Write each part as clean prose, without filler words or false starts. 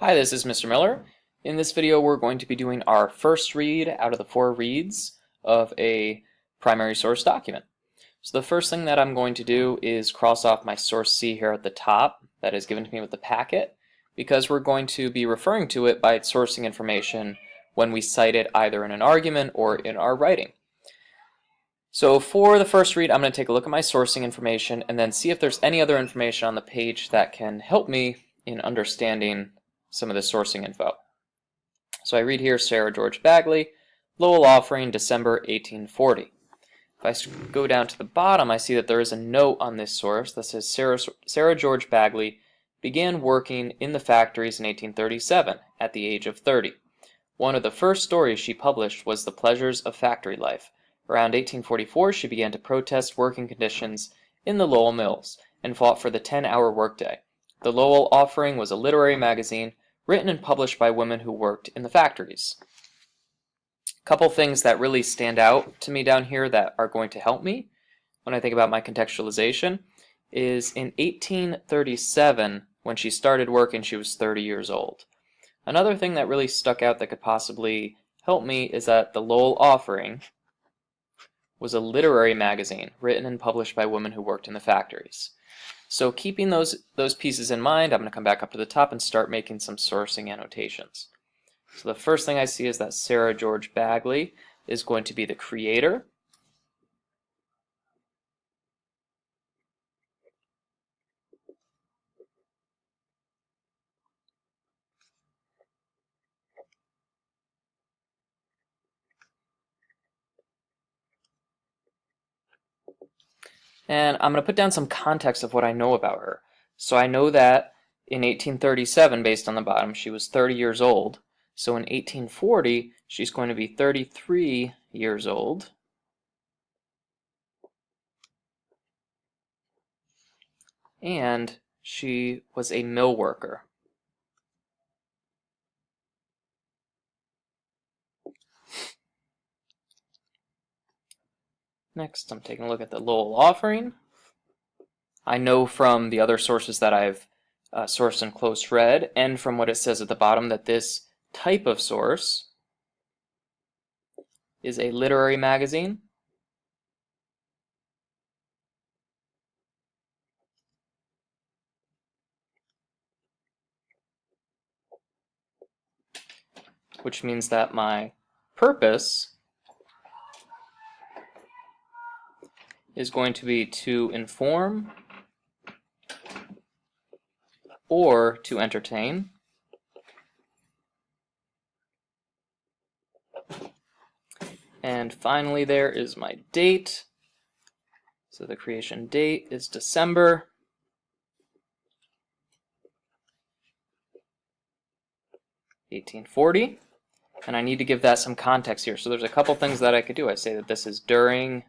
Hi, this is Mr. Miller. In this video, we're going to be doing our first read out of the 4 reads of a primary source document. So the first thing that I'm going to do is cross off my source C here at the top that is given to me with the packet, because we're going to be referring to it by its sourcing information when we cite it either in an argument or in our writing. So for the first read, I'm going to take a look at my sourcing information and then see if there's any other information on the page that can help me in understanding some of the sourcing info. So I read here Sarah George Bagley, Lowell Offering, December 1840. If I go down to the bottom, I see that there is a note on this source that says Sarah George Bagley began working in the factories in 1837 at the age of 30. One of the first stories she published was The Pleasures of Factory Life. Around 1844, she began to protest working conditions in the Lowell mills and fought for the 10-hour workday. The Lowell Offering was a literary magazine written and published by women who worked in the factories. A couple things that really stand out to me down here that are going to help me when I think about my contextualization is in 1837, when she started working, she was 30 years old. Another thing that really stuck out that could possibly help me is that the Lowell Offering was a literary magazine written and published by women who worked in the factories. So keeping those pieces in mind, I'm going to come back up to the top and start making some sourcing annotations. So the first thing I see is that Sarah George Bagley is going to be the creator. And I'm going to put down some context of what I know about her. So I know that in 1837, based on the bottom, she was 30 years old. So in 1840, she's going to be 33 years old. And she was a mill worker. Next, I'm taking a look at the Lowell Offering. I know from the other sources that I've sourced and close read, and from what it says at the bottom, that this type of source is a literary magazine. Which means that my purpose is going to be to inform or to entertain. And finally there is my date. So the creation date is December 1840. And I need to give that some context here. So there's a couple things that I could do. I say that this is during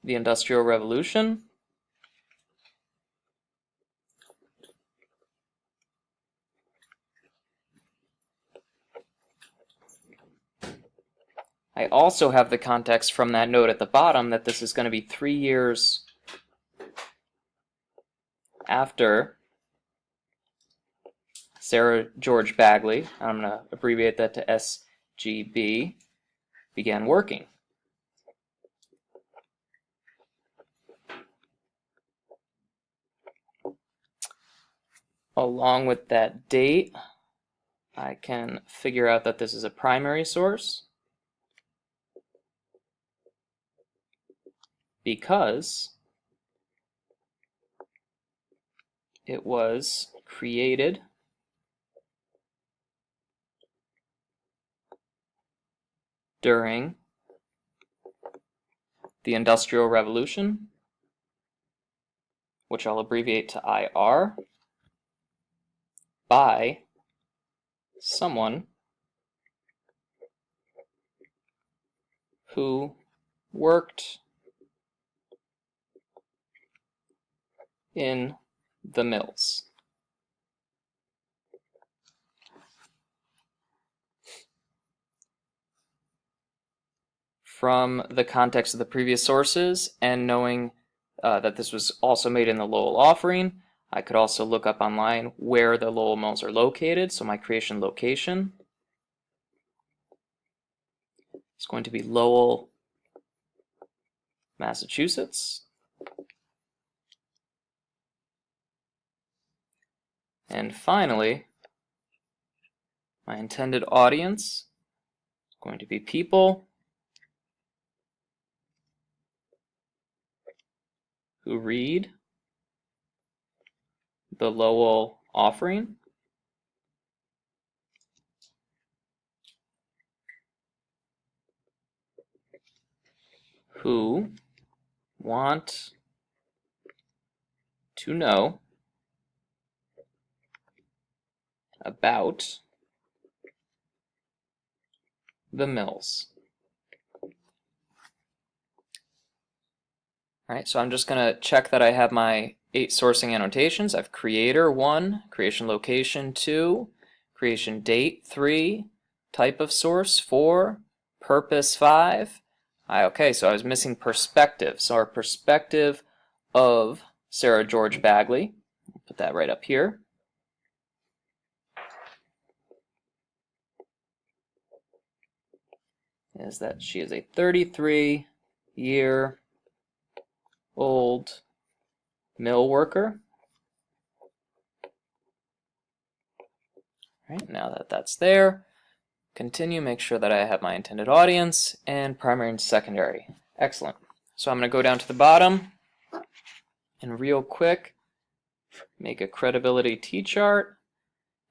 the Industrial Revolution. I also have the context from that note at the bottom that this is going to be 3 years after Sarah George Bagley, I'm going to abbreviate that to SGB, began working. Along with that date, I can figure out that this is a primary source because it was created during the Industrial Revolution, which I'll abbreviate to IR, by someone who worked in the mills. From the context of the previous sources and knowing that this was also made in the Lowell Offering, I could also look up online where the Lowell Mills are located. So my creation location is going to be Lowell, Massachusetts. And finally, my intended audience is going to be people who read the Lowell offering, who want to know about the Mills. All right, so I'm just going to check that I have my 8 sourcing annotations. I have creator 1, creation location 2, creation date 3, type of source 4, purpose 5. Okay, so I was missing perspective. So our perspective of Sarah George Bagley, I'll put that right up here. Is that she is a 33-year-old mill worker. All right, now that that's there, continue, make sure that I have my intended audience and primary and secondary. Excellent. So I'm going to go down to the bottom and real quick make a credibility T-chart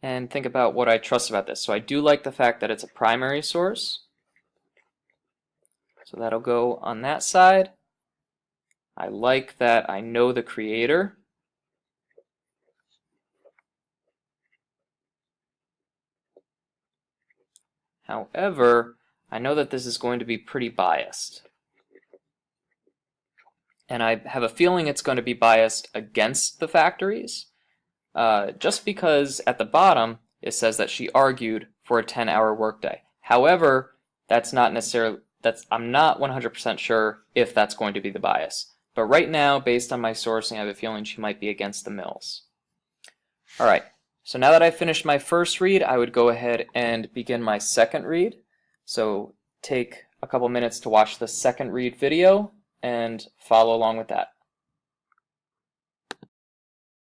and think about what I trust about this. So I do like the fact that it's a primary source. So that'll go on that side. I like that I know the creator. However, I know that this is going to be pretty biased. And I have a feeling it's going to be biased against the factories, just because at the bottom it says that she argued for a 10-hour workday. However, that's not necessarily, I'm not 100% sure if that's going to be the bias. But right now, based on my sourcing, I have a feeling she might be against the Mills. All right, so now that I've finished my first read, I would go ahead and begin my second read. So take a couple minutes to watch the second read video and follow along with that.